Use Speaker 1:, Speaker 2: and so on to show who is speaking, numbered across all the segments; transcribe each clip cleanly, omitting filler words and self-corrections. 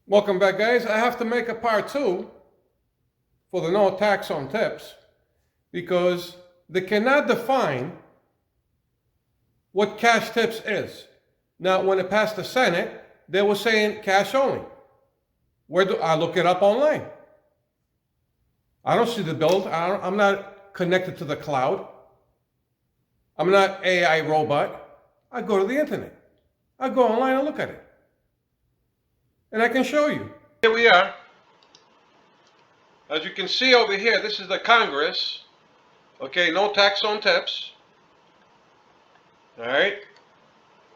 Speaker 1: Welcome back, guys. I have to make a part two for the no tax on tips because they cannot define what cash tips is. Now, when it passed the Senate, they were saying cash only. Where do I look it up online? I don't see the bill. I'm not connected to the cloud. I'm not AI robot. I go to the internet. I go online and look at it. And I can show you. Here we are. As you can see over here, this is the Congress. Okay, no tax on tips. All right.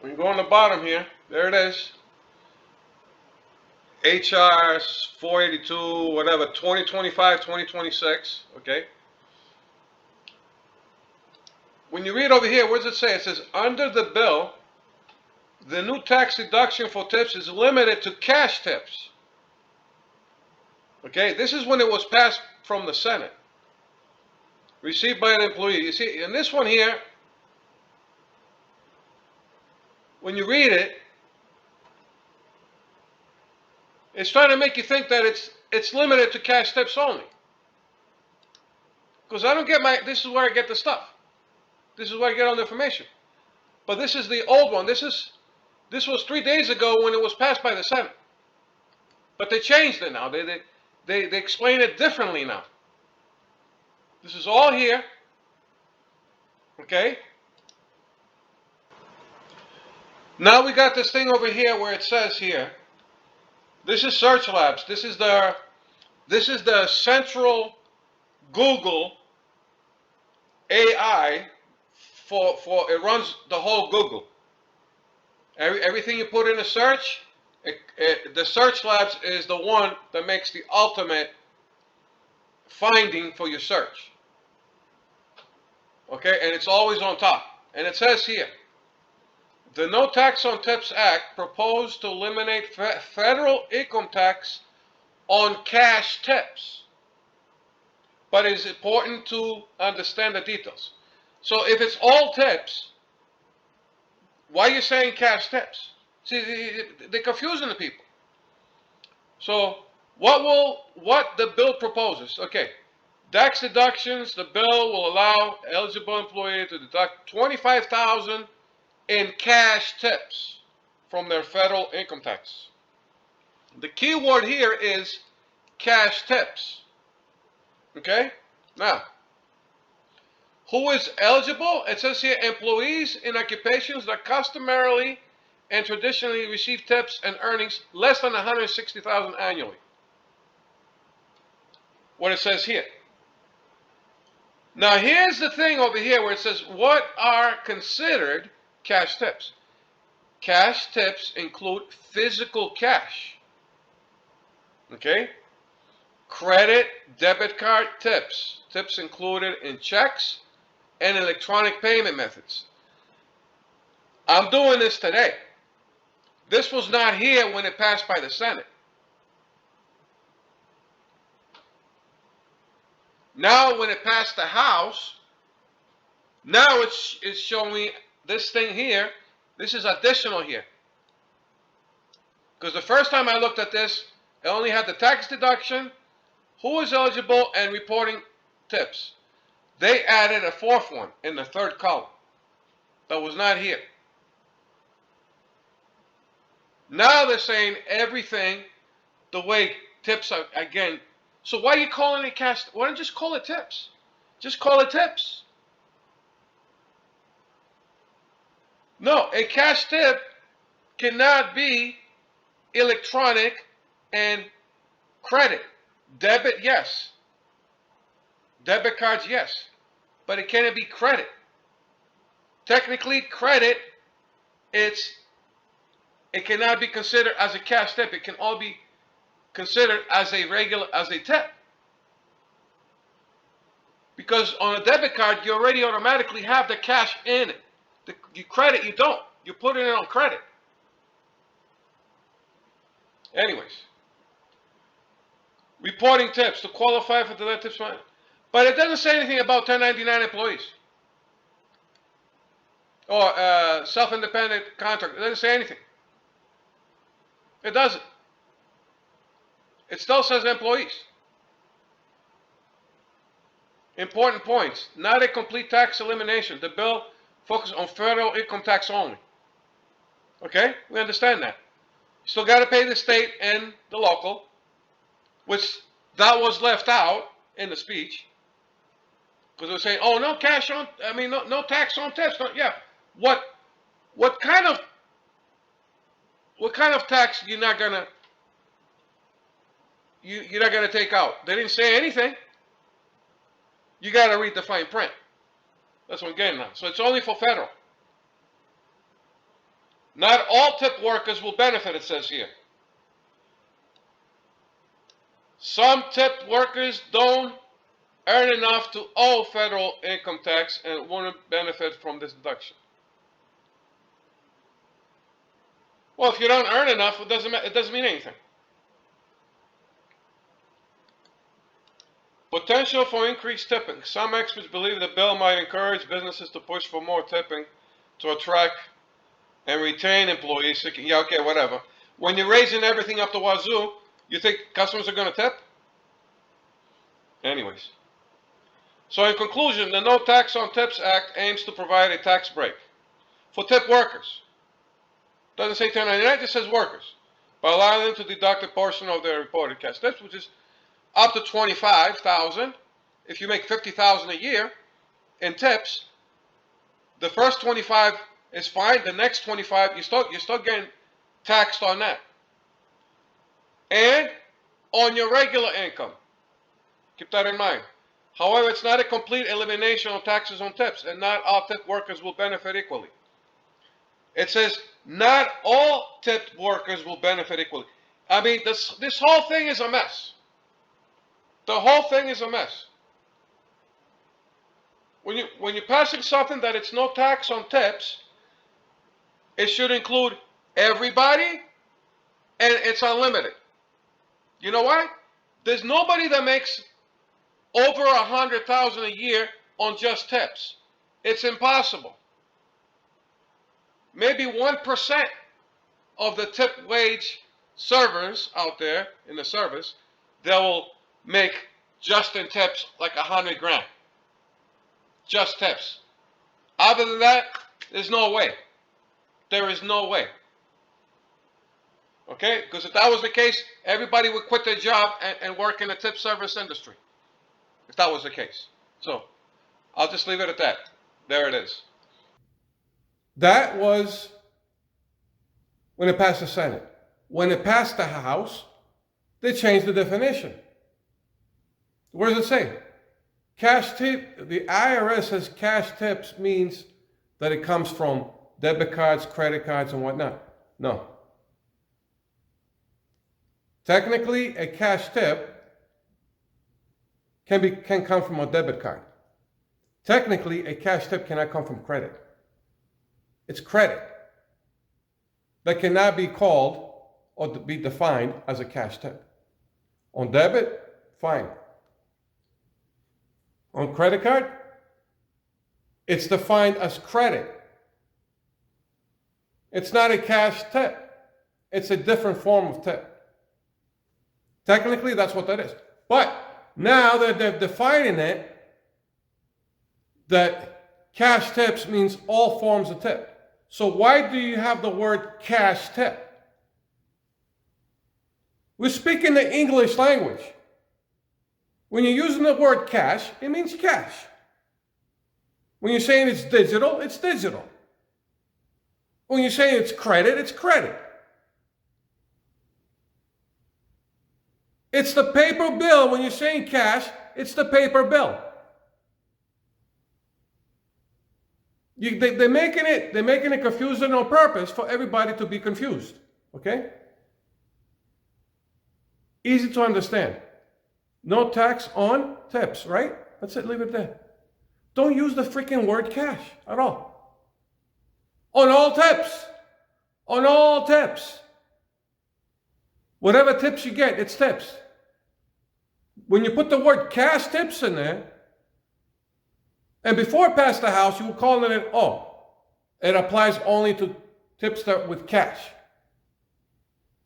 Speaker 1: We can go on the bottom here. There it is. HR 482, whatever, 2025, 2026. Okay. When you read over here, what does it say? It says, under the bill, the new tax deduction for tips is limited to cash tips. Okay, this is when it was passed from the Senate. Received by an employee. You see, in this one here, when you read it, it's trying to make you think that it's limited to cash tips only. Because I don't get this is where I get the stuff. This is where I get all the information. But this is the old one. This was 3 days ago when it was passed by the Senate. But they changed it now. They explain it differently now. This is all here. Okay? Now we got this thing over here where it says here. This is Search Labs. This is the central Google AI for it runs the whole Google. Everything you put in a search, the Search Labs is the one that makes the ultimate finding for your search. Okay, and it's always on top. And it says here, the No Tax on Tips Act proposed to eliminate federal income tax on cash tips. But it's important to understand the details. So if it's all tips, why are you saying cash tips? See, they're confusing the people. So what the bill proposes? Okay, tax deductions. The bill will allow eligible employee to deduct $25,000 in cash tips from their federal income tax. The key word here is cash tips. Okay, now. Who is eligible? It says here, employees in occupations that customarily and traditionally receive tips and earnings less than $160,000 annually. What it says here. Now here's the thing over here where it says what are considered cash tips. Cash tips include physical cash. Okay? Credit, debit card tips. Tips included in checks and electronic payment methods. I'm doing this today. This was not here when it passed by the Senate. Now when it passed the House, now it's showing me this thing here. This is additional here. Because the first time I looked at this, it only had the tax deduction, who is eligible, and reporting tips. They added a fourth one in the third column that was not here. Now they're saying everything the way tips are, again. So why are you calling it cash? Why don't you just call it tips? Just call it tips. No, a cash tip cannot be electronic and credit. Debit, yes. Debit cards, yes. But it cannot be credit. Technically, credit, it cannot be considered as a cash tip. It can all be considered as a tip. Because on a debit card, you already automatically have the cash in it. The credit, you don't. You put it in on credit. Anyways. Reporting tips to qualify for the tips. But it doesn't say anything about 1099 employees. Or self-independent contractor. It doesn't say anything. It doesn't. It still says employees. Important points. Not a complete tax elimination. The bill focuses on federal income tax only. Okay? We understand that. You still got to pay the state and the local, which that was left out in the speech. Because they're saying, oh, no cash on, no tax on tips. No, yeah. What kind of tax you're not gonna take out? They didn't say anything. You got to read the fine print. That's what I'm getting at. So it's only for federal. Not all tip workers will benefit, it says here. Some tip workers don't earn enough to owe federal income tax and won't benefit from this deduction. Well, if you don't earn enough, it doesn't mean anything. Potential for increased tipping. Some experts believe the bill might encourage businesses to push for more tipping to attract and retain employees. Yeah, okay, whatever. When you're raising everything up to wazoo, you think customers are going to tip? Anyways. So in conclusion, the No Tax on Tips Act aims to provide a tax break for tip workers. Doesn't say 1099, it just says workers. By allowing them to deduct a portion of their reported cash tips, which is up to $25,000. If you make $50,000 a year in tips, the first 25 is fine. The next 25, you're still getting taxed on that. And on your regular income. Keep that in mind. However, it's not a complete elimination of taxes on tips, and not all tip workers will benefit equally. It says not all tip workers will benefit equally. I mean, this whole thing is a mess. The whole thing is a mess. When you're passing something that it's no tax on tips, it should include everybody, and it's unlimited. You know why? There's nobody that makes over $100,000 a year on just tips. It's impossible. Maybe 1% of the tip wage servers out there in the service, they will make just in tips like $100,000. Just tips. Other than that, there's no way. There is no way. Okay? Because if that was the case, everybody would quit their job and work in the tip service industry. If that was the case. So, I'll just leave it at that. There it is. That was when it passed the Senate. When it passed the House, they changed the definition. What does it say? Cash tip, the IRS says cash tips means that it comes from debit cards, credit cards, and whatnot. No. Technically, a cash tip can come from a debit card. Technically, a cash tip cannot come from credit. It's credit that cannot be called or be defined as a cash tip. On debit, fine. On credit card, it's defined as credit. It's not a cash tip. It's a different form of tip. Technically, that's what that is. But now that they're defining it, that cash tips means all forms of tip. So why do you have the word cash tip? We're speaking the English language. When you're using the word cash, it means cash. When you're saying it's digital, it's digital. When you're saying it's credit, it's credit. It's the paper bill. When you're saying cash, it's the paper bill. They're making it confusing on purpose for everybody to be confused. Okay? Easy to understand. No tax on tips, right? That's it, leave it there. Don't use the freaking word cash at all. On all tips. On all tips. Whatever tips you get, it's tips. When you put the word cash tips in there, and before it passed the House, you were calling it, it applies only to tips that with cash.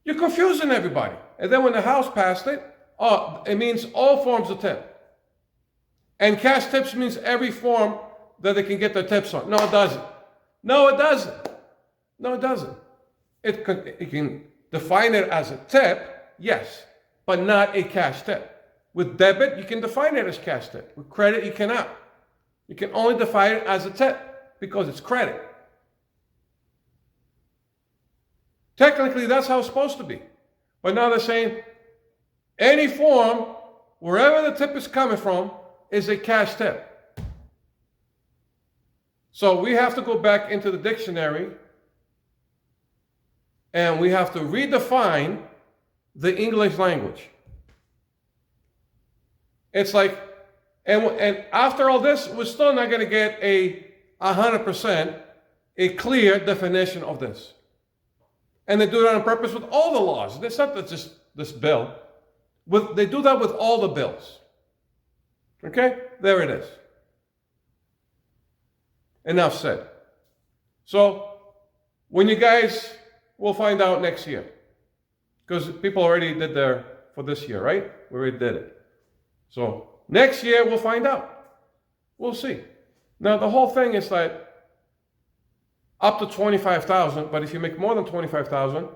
Speaker 1: You're confusing everybody.
Speaker 2: And then when the House passed it, oh, it means all forms of tip. And cash tips means every form that they can get their tips on. No, it doesn't. No, it doesn't. No, it doesn't. It can define it as a tip, yes, but not a cash tip. With debit, you can define it as cash tip. With credit, you cannot. You can only define it as a tip because it's credit. Technically, that's how it's supposed to be. But now they're saying any form, wherever the tip is coming from, is a cash tip. So we have to go back into the dictionary and we have to redefine the English language. It's like, and after all this, we're still not going to get a 100% a clear definition of this. And they do that on purpose with all the laws. It's not just this bill. They do that with all the bills. Okay? There it is. Enough said. So, when you guys, we'll find out next year. Because people already did their, for this year, right? We already did it. So, next year we'll find out. We'll see. Now, the whole thing is that up to $25,000, but if you make more than $25,000,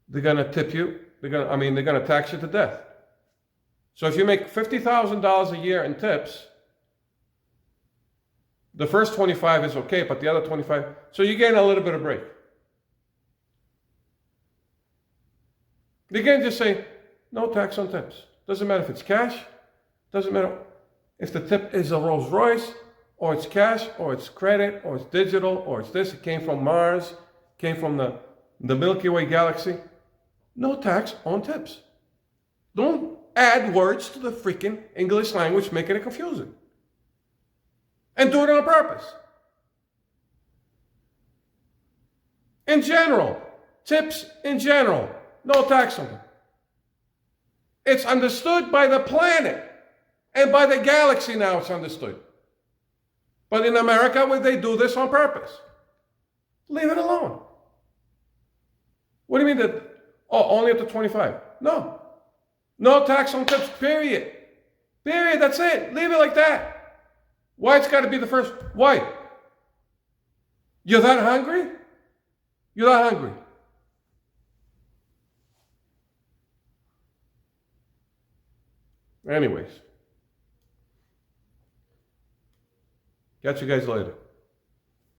Speaker 2: they're going to tip you. They're going to tax you to death. So if you make $50,000 a year in tips, the first 25 is okay, but the other 25, so you gain a little bit of break. They can just say, no tax on tips. Doesn't matter if it's cash, doesn't matter if the tip is a Rolls Royce, or it's cash, or it's credit, or it's digital, or it's this, it came from Mars, came from the Milky Way galaxy. No tax on tips. Don't add words to the freaking English language, making it confusing. And do it on purpose. In general, tips in general, no tax on them. It's understood by the planet and by the galaxy now it's understood. But in America, where they do this on purpose. Leave it alone. What do you mean that, only up to 25? No. No tax on tips, period. Period, that's it. Leave it like that. Why it's got to be the first? Why? You're that hungry? You're that hungry. Anyways. Catch you guys later.